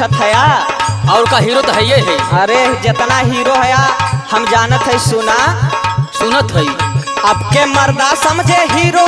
पूछत है। और का हीरो तो है ये है। अरे जितना हीरो है हम जानत है, सुना सुनत है। अब के मर्दा समझे हीरो